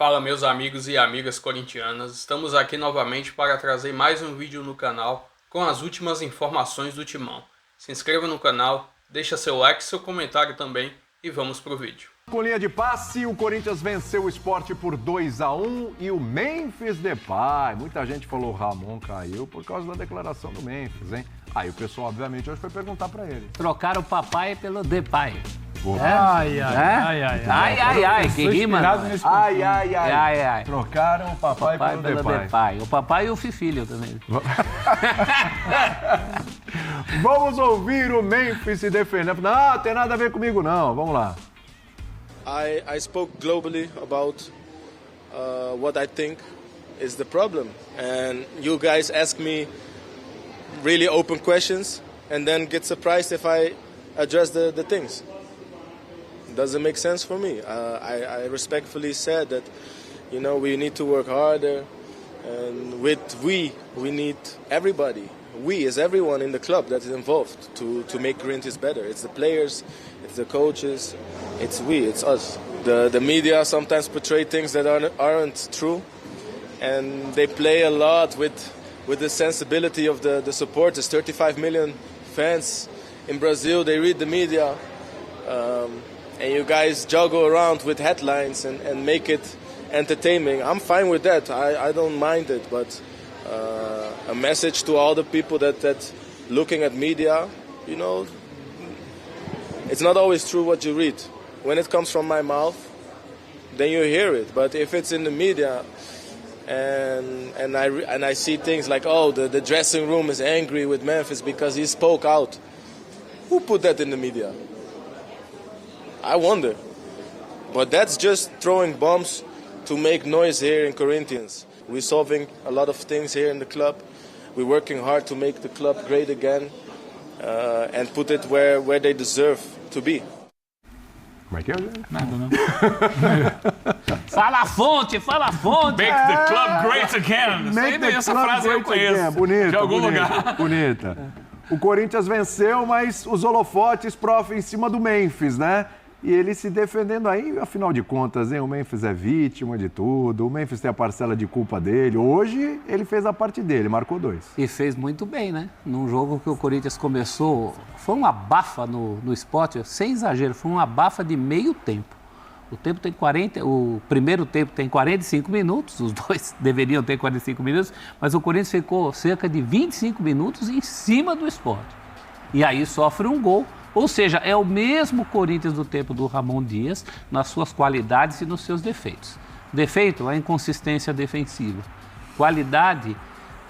Fala meus amigos e amigas corintianas, estamos aqui novamente para trazer mais um vídeo no canal com as últimas informações do Timão. Se inscreva no canal, deixa seu like, seu comentário também e vamos pro vídeo. Com linha de passe, o Corinthians venceu o Sport por 2-1 e o Memphis Depay. Muita gente falou o Ramon caiu por causa da declaração do Memphis, hein? Aí o pessoal, obviamente, hoje foi perguntar pra ele. Trocaram o papai pelo Depay. Ai, que rima. Ai. Trocaram o papai pelo Depay. O papai e o Fifilho também. Vamos ouvir o Memphis se defendendo. Não, tem nada a ver comigo não. Vamos lá. I spoke globally about what I think is the problem. And you guys ask me really open questions and then get surprised if I address the things. Doesn't make sense for me. I respectfully said that, you know, we need to work harder, and we need everybody. We is everyone in the club that is involved to make Corinthians better. It's the players, it's the coaches, it's us. The media sometimes portray things that aren't true, and they play a lot with the sensibility of the supporters. 35 million fans in Brazil, they read the media. And you guys juggle around with headlines and make it entertaining. I'm fine with that. I don't mind it. But a message to all the people that looking at media, you know, it's not always true what you read. When it comes from my mouth, then you hear it. But if it's in the media and I see things like, oh, the dressing room is angry with Memphis because he spoke out. Who put that in the media? I wonder. But that's just throwing bombs to make noise here in Corinthians. We're solving a lot of things here in the club. We're working hard to make the club great again and put it where they deserve to be. Como é que é? Nada, não. Fala a fonte! Make the club great again. Essa frase eu conheço. Bonita, de algum bonita, lugar. bonita. O Corinthians venceu, mas os holofotes, prof, em cima do Memphis, né? E ele se defendendo aí, afinal de contas, hein? O Memphis é vítima de tudo, o Memphis tem a parcela de culpa dele. Hoje, ele fez a parte dele, marcou 2. E fez muito bem, né? Num jogo que o Corinthians começou, foi uma abafa no Sport, sem exagero, foi uma abafa de meio tempo. O primeiro tempo tem 45 minutos, os dois deveriam ter 45 minutos, mas o Corinthians ficou cerca de 25 minutos em cima do Sport. E aí sofre um gol. Ou seja, é o mesmo Corinthians do tempo do Ramon Dias, nas suas qualidades e nos seus defeitos. Defeito, a inconsistência defensiva. Qualidade,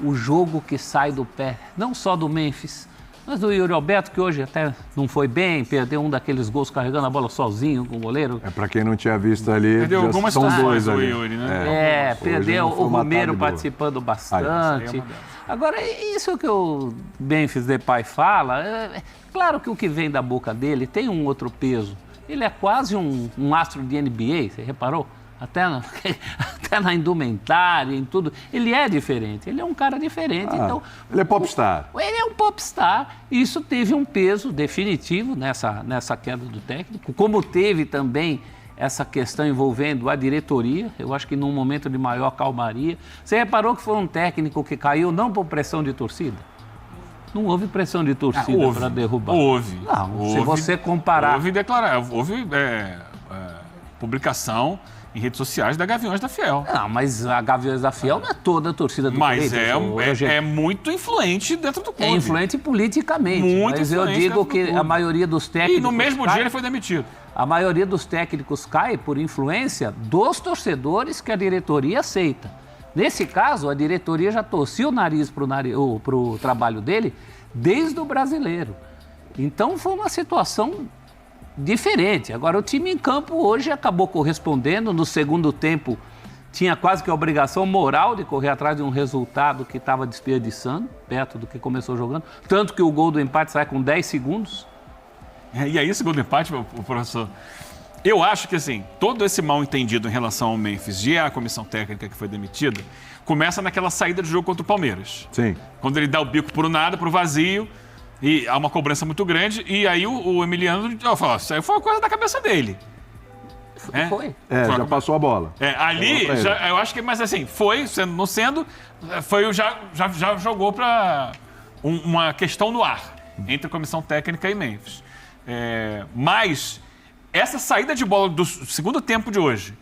o jogo que sai do pé, não só do Memphis, mas do Yuri Alberto, que hoje até não foi bem, perdeu um daqueles gols carregando a bola sozinho com o goleiro. É, pra quem não tinha visto ali, perdeu algumas são 2 ali. Yuri, né? Perdeu o Romero participando bastante. Agora, isso que o Memphis Depay fala, claro que o que vem da boca dele tem um outro peso. Ele é quase um astro de NBA, você reparou? Até na indumentária, em tudo. Ele é diferente, ele é um cara diferente. Então, ele é popstar. Ele é um popstar. Isso teve um peso definitivo nessa queda do técnico, como teve também essa questão envolvendo a diretoria, eu acho que num momento de maior calmaria. Você reparou que foi um técnico que caiu não por pressão de torcida? Não houve pressão de torcida para derrubar. Houve. Não, se você comparar... Houve publicação em redes sociais da Gaviões da Fiel. Não, mas a Gaviões da Fiel não é toda a torcida do Corinthians. Mas é muito influente dentro do clube. É influente politicamente. Muito mas eu digo que a maioria dos técnicos... E no mesmo dia ele foi demitido. A maioria dos técnicos cai por influência dos torcedores que a diretoria aceita. Nesse caso, a diretoria já torcia o nariz para o trabalho dele desde o Brasileiro. Então, foi uma situação diferente. Agora, o time em campo hoje acabou correspondendo. No segundo tempo, tinha quase que a obrigação moral de correr atrás de um resultado que estava desperdiçando, perto do que começou jogando. Tanto que o gol do empate sai com 10 segundos. E aí, segundo empate, professor, eu acho que, assim, todo esse mal entendido em relação ao Memphis e à comissão técnica que foi demitida, começa naquela saída de jogo contra o Palmeiras. Sim. Quando ele dá o bico pro nada, pro vazio, e há uma cobrança muito grande, e aí o Emiliano fala, isso aí foi uma coisa da cabeça dele. Foi. Já passou a bola. Ali, eu acho que, mas assim, já jogou para uma questão no ar entre a comissão técnica e Memphis. Mas essa saída de bola do segundo tempo de hoje,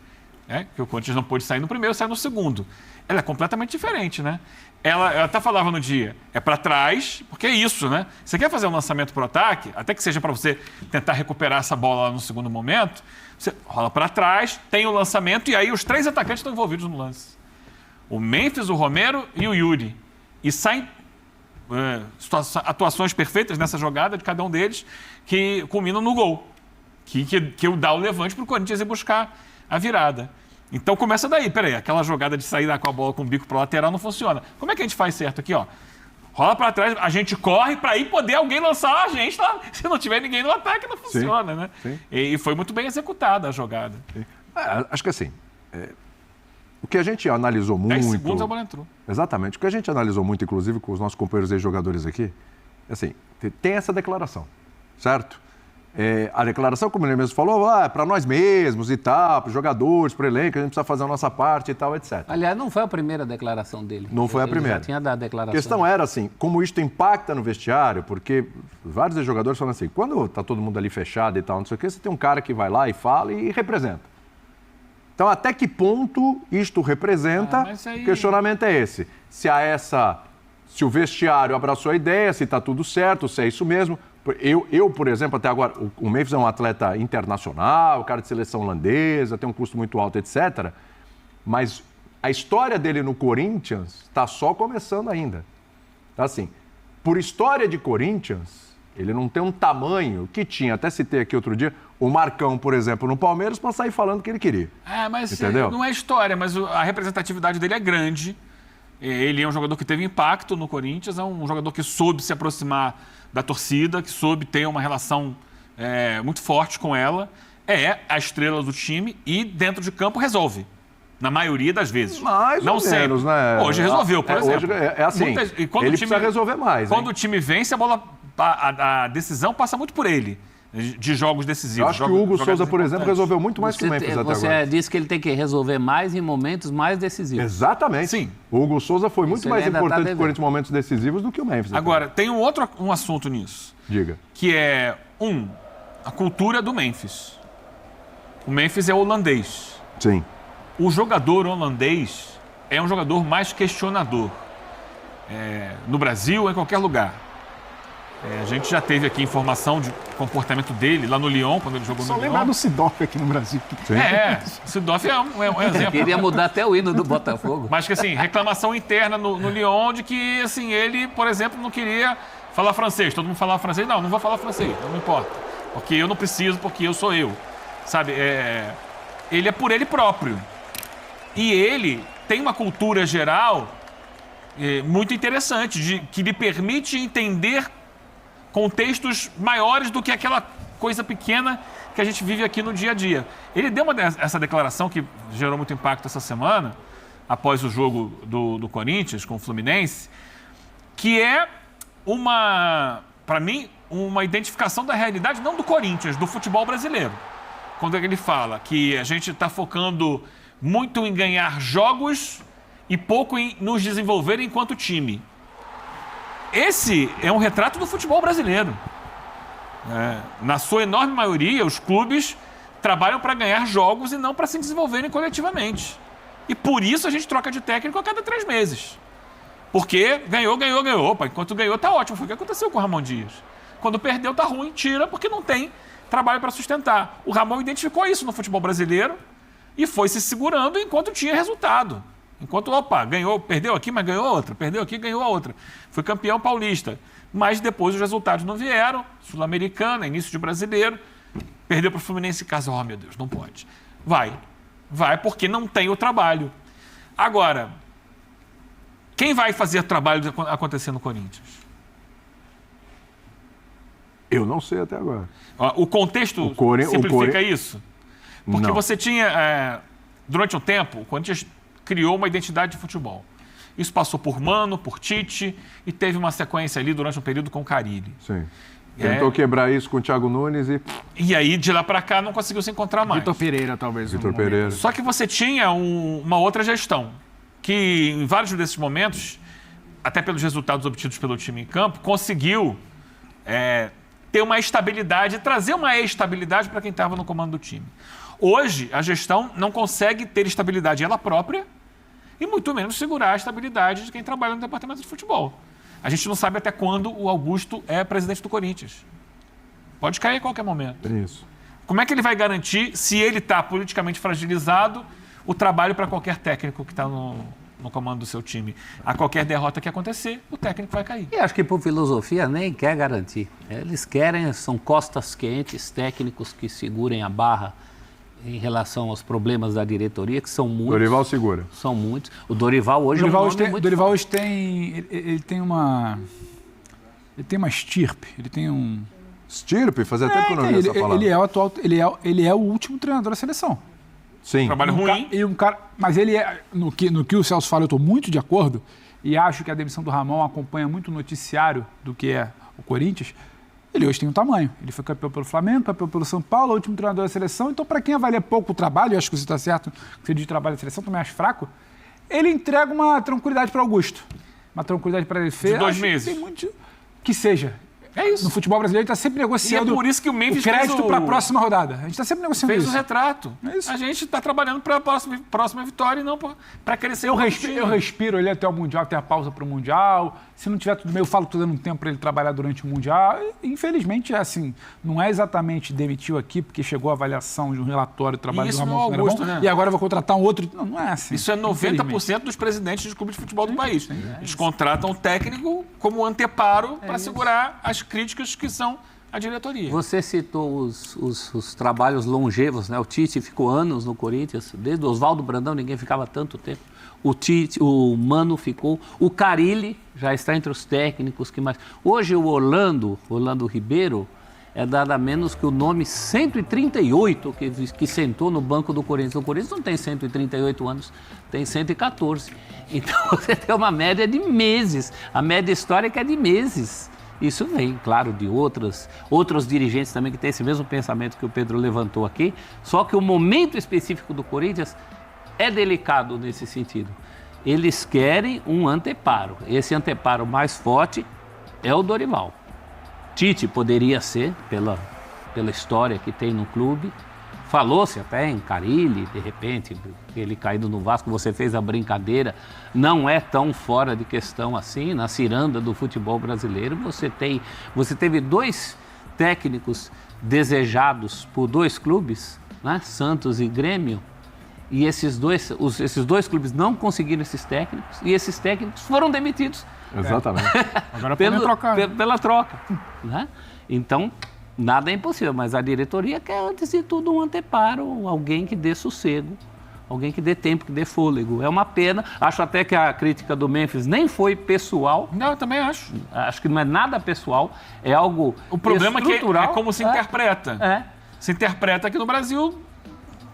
que o Corinthians não pôde sair no primeiro, saiu no segundo, ela é completamente diferente, né? Ela até falava no dia, é para trás, porque é isso, né? Você quer fazer um lançamento para o ataque, até que seja para você tentar recuperar essa bola lá no segundo momento, você rola para trás, tem o lançamento e aí os 3 atacantes estão envolvidos no lance. O Memphis, o Romero e o Yuri. E saem atuações perfeitas nessa jogada de cada um deles que culminam no gol, que dá o levante para o Corinthians ir buscar a virada. Então começa daí, peraí, aquela jogada de sair com a bola com o bico para o lateral não funciona. Como é que a gente faz certo aqui, ó? Rola para trás, a gente corre para aí poder alguém lançar a gente lá. Se não tiver ninguém no ataque, não funciona, né? Sim. E foi muito bem executada a jogada. Acho que assim, o que a gente analisou muito... 10 segundos a bola entrou. Exatamente. O que a gente analisou muito, inclusive, com os nossos companheiros ex-jogadores aqui, assim, tem essa declaração, certo? A declaração, como ele mesmo falou, é para nós mesmos e tal, para os jogadores, para o elenco, a gente precisa fazer a nossa parte e tal, etc. Aliás, não foi a primeira declaração dele. Não foi a primeira. Já tinha dado a declaração. A questão era assim, como isto impacta no vestiário, porque vários ex-jogadores falam assim, quando está todo mundo ali fechado e tal, não sei o quê, você tem um cara que vai lá e fala e representa. Então, até que ponto isto representa? O questionamento é esse. Se o vestiário abraçou a ideia, se está tudo certo, se é isso mesmo. Eu, por exemplo, até agora, o Memphis é um atleta internacional, cara de seleção holandesa, tem um custo muito alto, etc. Mas a história dele no Corinthians está só começando ainda. Então, assim, por história de Corinthians, ele não tem um tamanho que tinha, até citei aqui outro dia, o Marcão, por exemplo, no Palmeiras, para sair falando o que ele queria. Mas entendeu? Não é história, mas a representatividade dele é grande. Ele é um jogador que teve impacto no Corinthians, é um jogador que soube se aproximar da torcida, que soube ter uma relação muito forte com ela. É a estrela do time e dentro de campo resolve. Na maioria das vezes. Mais não ou sempre. Menos, né? Hoje resolveu, por exemplo. Hoje é assim, ele precisa resolver mais. Quando o time vence, a decisão passa muito por ele. De jogos decisivos. Eu acho que o Hugo Souza, por exemplo, resolveu muito mais que o Memphis até agora. Você disse que ele tem que resolver mais em momentos mais decisivos. Exatamente. Sim. O Hugo Souza foi muito mais importante para o Corinthians em momentos decisivos do que o Memphis. Agora, tem um assunto nisso. Diga. Que é, a cultura do Memphis. O Memphis é holandês. Sim. O jogador holandês é um jogador mais questionador. No Brasil, em qualquer lugar. A gente já teve aqui informação de comportamento dele lá no Lyon, quando ele jogou no Lyon. Só lembrar do Sidorf aqui no Brasil. O Sidorf é um exemplo. Queria mudar até o hino do Botafogo. Mas que assim, reclamação interna no Lyon de que assim, ele, por exemplo, não queria falar francês. Todo mundo falava francês. Não vou falar francês, não me importa. Porque eu não preciso, porque eu sou eu. Sabe, ele é por ele próprio. E ele tem uma cultura geral muito interessante, que lhe permite entender contextos maiores do que aquela coisa pequena que a gente vive aqui no dia a dia. Ele deu essa declaração que gerou muito impacto essa semana, após o jogo do Corinthians com o Fluminense, que é para mim, uma identificação da realidade, não do Corinthians, do futebol brasileiro. Quando ele fala que a gente está focando muito em ganhar jogos e pouco em nos desenvolver enquanto time. Esse é um retrato do futebol brasileiro. Na sua enorme maioria, os clubes trabalham para ganhar jogos e não para se desenvolverem coletivamente. E por isso a gente troca de técnico a cada 3 meses. Porque ganhou. Opa, enquanto ganhou tá ótimo. Foi o que aconteceu com o Ramon Dias. Quando perdeu tá ruim, tira, porque não tem trabalho para sustentar. O Ramon identificou isso no futebol brasileiro e foi se segurando enquanto tinha resultado. Enquanto, ganhou, perdeu aqui, mas ganhou outra. Perdeu aqui, ganhou a outra. Foi campeão paulista. Mas depois os resultados não vieram. Sul-Americana, início de brasileiro. Perdeu para o Fluminense em casa. Oh, meu Deus, não pode. Vai porque não tem o trabalho. Agora, quem vai fazer o trabalho acontecer no Corinthians? Eu não sei até agora. O contexto simplifica isso? Porque você tinha, durante um tempo, o Corinthians criou uma identidade de futebol. Isso passou por Mano, por Tite e teve uma sequência ali durante um período com o Carille. Sim. Tentou quebrar isso com o Thiago Nunes E aí, de lá para cá, não conseguiu se encontrar mais. Vitor Pereira, talvez. Vitor Pereira. Só que você tinha uma outra gestão, que em vários desses momentos, até pelos resultados obtidos pelo time em campo, conseguiu ter uma estabilidade, trazer uma estabilidade para quem estava no comando do time. Hoje, a gestão não consegue ter estabilidade ela própria e muito menos segurar a estabilidade de quem trabalha no departamento de futebol. A gente não sabe até quando o Augusto é presidente do Corinthians. Pode cair a qualquer momento. É isso. Como é que ele vai garantir, se ele está politicamente fragilizado, o trabalho para qualquer técnico que está no comando do seu time? A qualquer derrota que acontecer, o técnico vai cair. E acho que por filosofia nem quer garantir. Eles querem, são costas quentes, técnicos que segurem a barra em relação aos problemas da diretoria, que são muitos. Dorival segura. São muitos. O Dorival hoje Dorival é um hoje nome tem, muito Dorival forte. hoje tem, ele tem uma estirpe, ele tem um... Estirpe? Fazia tempo que eu não vi essa palavra. Ele é o atual, ele é o último treinador da seleção. Sim. Trabalho ruim. Mas ele é, no que o Celso fala, eu estou muito de acordo, e acho que a demissão do Ramon acompanha muito o noticiário do que é o Corinthians. Ele hoje tem um tamanho. Ele foi campeão pelo Flamengo, campeão pelo São Paulo, último treinador da seleção. Então, para quem avalia pouco o trabalho, eu acho que você está certo, que você diz trabalho da seleção, também acho fraco, ele entrega uma tranquilidade para Augusto. Uma tranquilidade para ele. De 2 meses. Tem muito... Que seja. É isso. No futebol brasileiro, a gente está sempre negociando E é por isso que o Memphis crédito para a próxima rodada. A gente está sempre negociando fez isso. o retrato. É isso. A gente está trabalhando para a próxima vitória e não para crescer. Eu respiro ele até o Mundial, até a pausa para o Mundial. Se não tiver tudo bem, eu falo que estou dando um tempo para ele trabalhar durante o Mundial. Infelizmente, é assim, não é exatamente demitiu aqui, porque chegou a avaliação de um relatório de trabalho do Isso Ramon não é Primeiro Augusto, Bom, né? e agora eu vou contratar um outro. Não é assim. Isso é infelizmente. 90% dos presidentes de clubes de futebol do país. Eles contratam o técnico como anteparo para segurar as críticas que são a diretoria. Você citou os trabalhos longevos, né? O Tite ficou anos no Corinthians, desde o Oswaldo Brandão ninguém ficava tanto tempo. O Mano ficou, o Carille já está entre os técnicos que mais. Hoje o Orlando Ribeiro é nada menos que o nome 138 que sentou no banco do Corinthians. O Corinthians não tem 138 anos, tem 114. Então você tem uma média de meses. A média histórica é de meses. Isso vem, claro, de outros dirigentes também que têm esse mesmo pensamento que o Pedro levantou aqui. Só que o momento específico do Corinthians é delicado nesse sentido. Eles querem um anteparo. Esse anteparo mais forte é o Dorival. Tite poderia ser, pela história que tem no clube. Falou-se até em Carille, de repente, ele caído no Vasco, você fez a brincadeira. Não é tão fora de questão assim, na ciranda do futebol brasileiro. Você teve 2 técnicos desejados por 2 clubes, né? Santos e Grêmio. E esses dois clubes não conseguiram esses técnicos e esses técnicos foram demitidos. Exatamente. Agora podem trocar. Pela troca. Né? Então, nada é impossível, mas a diretoria quer, antes de tudo, um anteparo, alguém que dê sossego, alguém que dê tempo, que dê fôlego. É uma pena. Acho até que a crítica do Memphis nem foi pessoal. Não, eu também acho. Acho que não é nada pessoal, é algo O problema estrutural. é como se interpreta. É. Se interpreta aqui no Brasil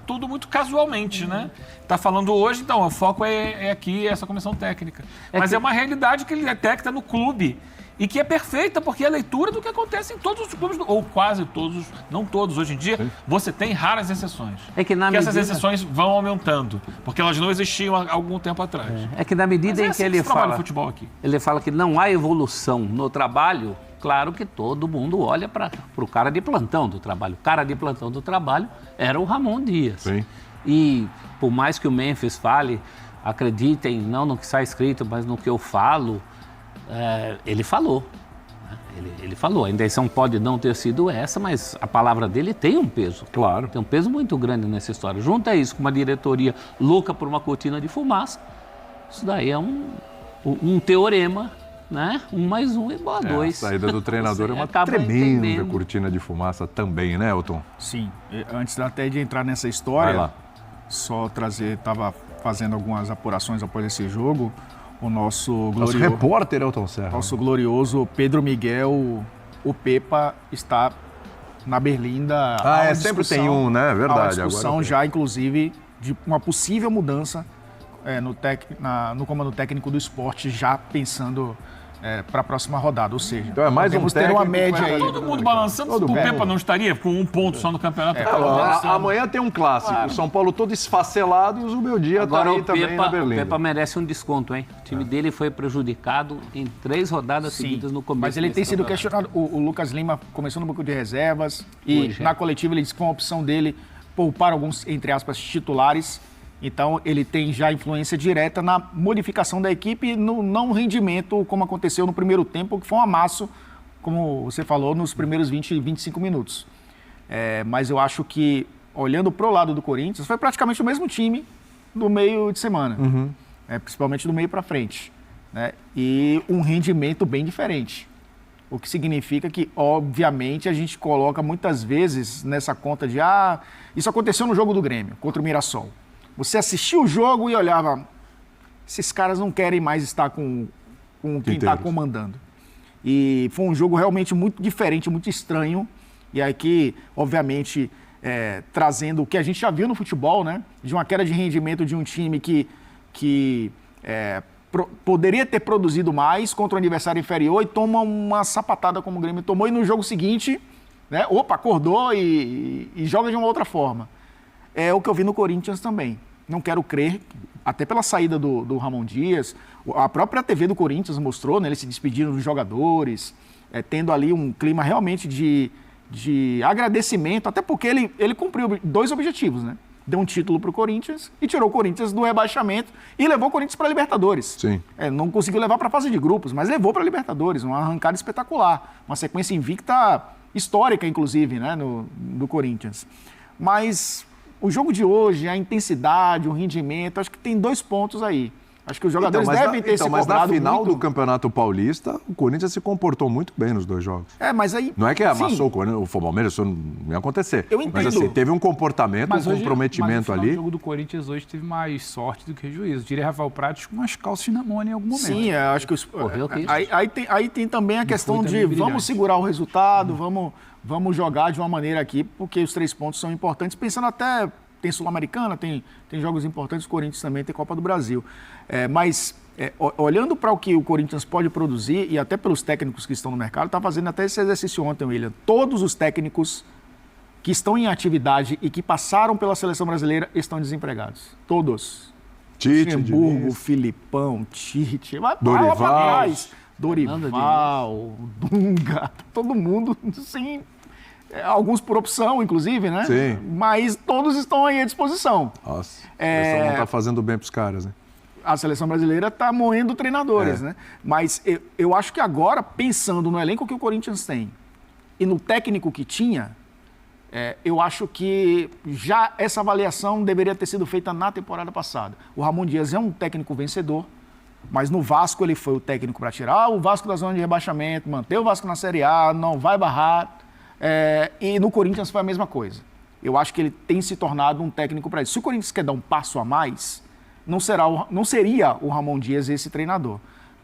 tudo muito casualmente, né? Tá falando hoje, então, o foco é aqui, essa comissão técnica. Mas é uma realidade que ele detecta no clube e que é perfeita, porque é a leitura do que acontece em todos os clubes, ou quase todos, não todos hoje em dia, você tem raras exceções. É que na essas medida... exceções vão aumentando, porque elas não existiam há algum tempo atrás. É que na medida em que ele trabalha fala... futebol aqui. Ele fala que não há evolução no trabalho, claro que todo mundo olha para o cara de plantão do trabalho. O cara de plantão do trabalho era o Ramon Dias. Sim. E por mais que o Memphis fale, acreditem, não no que está escrito, mas no que eu falo, ele falou. Ele falou. A intenção pode não ter sido essa, mas a palavra dele tem um peso. Claro. Tem um peso muito grande nessa história. Junta isso com uma diretoria louca por uma cortina de fumaça, isso daí é um teorema, né? 1 mais 1 igual a 2. A saída do treinador é uma acaba tremenda entendendo. cortina de fumaça também, né, Elton? Sim. Antes até de entrar nessa história, Vai lá. só trazer, estava fazendo algumas apurações após esse jogo, o nosso Nosso glorioso, repórter Elton Serra. nosso glorioso Pedro Miguel, o Pepa, está na Berlinda. Há uma sempre discussão- tem um, né? há Verdade. uma discussão Agora já, inclusive, de uma possível mudança no comando técnico do esporte, já pensando para a próxima rodada, ou seja, Então é mais podemos um ter uma técnico média que vai aí. Todo mundo balançando, o Pepa não estaria com 1 ponto só no campeonato. Amanhã tem um clássico. O São Paulo todo esfacelado e o Zubeldia tá Agora aí o também na Pepa, o Berlim. Pepa merece um desconto, hein? O time dele foi prejudicado em 3 rodadas seguidas no começo. Mas ele tem desse sido campeonato. questionado. O Lucas Lima começou no banco de reservas e Hoje, na coletiva ele disse que foi uma opção dele poupar alguns, entre aspas, titulares. Então ele tem já influência direta na modificação da equipe e no não rendimento, como aconteceu no primeiro tempo, que foi um amasso, como você falou, nos primeiros 20, 25 minutos. Mas eu acho que, olhando para o lado do Corinthians, foi praticamente o mesmo time do meio de semana, principalmente do meio para frente, né? E um rendimento bem diferente. O que significa que, obviamente, a gente coloca muitas vezes nessa conta de isso aconteceu no jogo do Grêmio, contra o Mirassol. Você assistia o jogo e olhava, esses caras não querem mais estar com quem está comandando. E foi um jogo realmente muito diferente, muito estranho. E aqui, obviamente, trazendo o que a gente já viu no futebol, né? De uma queda de rendimento de um time que poderia ter produzido mais contra o adversário inferior e toma uma sapatada como o Grêmio tomou. E no jogo seguinte, né? Acordou e joga de uma outra forma. É o que eu vi no Corinthians também. Não quero crer, até pela saída do Ramon Dias, a própria TV do Corinthians mostrou, né, eles se despediram dos jogadores, tendo ali um clima realmente de agradecimento, até porque ele cumpriu 2 objetivos, né? Deu um título para o Corinthians e tirou o Corinthians do rebaixamento e levou o Corinthians para a Libertadores. Sim. Não conseguiu levar para a fase de grupos, mas levou para a Libertadores, uma arrancada espetacular, uma sequência invicta histórica, inclusive, né, do Corinthians. Mas o jogo de hoje, a intensidade, o rendimento, acho que tem 2 pontos aí. Acho que os jogadores devem ter se cobrado mas na final muito. do Campeonato Paulista, o Corinthians se comportou muito bem nos 2 jogos. Mas aí... Não é que amassou sim, o Corinthians, o Palmeiras, isso não ia acontecer. Eu entendo. Mas assim, teve um comportamento, um comprometimento ali. O jogo do Corinthians hoje teve mais sorte do que juízo. Diria Rafael Prates com umas calças na mão em algum momento. Sim, acho que Correu que isso. aí tem também a questão de também brilhante. vamos segurar o resultado, vamos jogar de uma maneira aqui, porque os 3 pontos são importantes, pensando até... Tem Sul-Americana, tem jogos importantes, o Corinthians também tem Copa do Brasil. Olhando para o que o Corinthians pode produzir, e até pelos técnicos que estão no mercado, está fazendo até esse exercício ontem, William. Todos os técnicos que estão em atividade e que passaram pela seleção brasileira estão desempregados. Todos. Tite, Luxemburgo, Diniz. Filipão, Tite, Dorival, Dunga, todo mundo, sim. Alguns por opção, inclusive, né? Sim. Mas todos estão aí à disposição. Nossa, isso não tá fazendo bem pros caras, né? A seleção brasileira está moendo treinadores, né? Mas eu acho que agora, pensando no elenco que o Corinthians tem e no técnico que tinha, eu acho que já essa avaliação deveria ter sido feita na temporada passada. O Ramon Dias é um técnico vencedor, mas no Vasco ele foi o técnico para tirar o Vasco da zona de rebaixamento, manter o Vasco na Série A, não vai barrar. E no Corinthians foi a mesma coisa. Eu acho que ele tem se tornado um técnico para isso. Se o Corinthians quer dar um passo a mais, não seria o Ramon Dias esse treinador.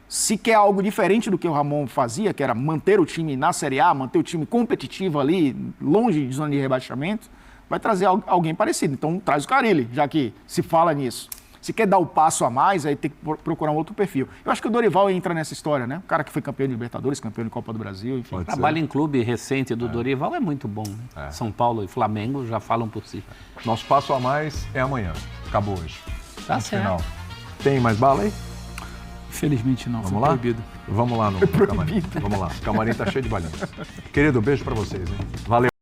Se quer algo diferente do que o Ramon fazia, que era manter o time na Série A, manter o time competitivo ali, longe de zona de rebaixamento, vai trazer alguém parecido. Então traz o Carille, já que se fala nisso. Se quer dar o passo a mais, aí tem que procurar um outro perfil. Eu acho que o Dorival entra nessa história, né? O cara que foi campeão de Libertadores, campeão de Copa do Brasil, enfim. O trabalho em clube recente do Dorival é muito bom. Né? São Paulo e Flamengo já falam por si. Nosso passo a mais é amanhã. Acabou hoje. Tá No certo. final. Tem mais bala aí? Infelizmente não, Vamos foi lá? proibido. Vamos lá no camarim. Vamos lá. O camarim tá cheio de balinhas. Querido, beijo pra vocês, hein? Valeu.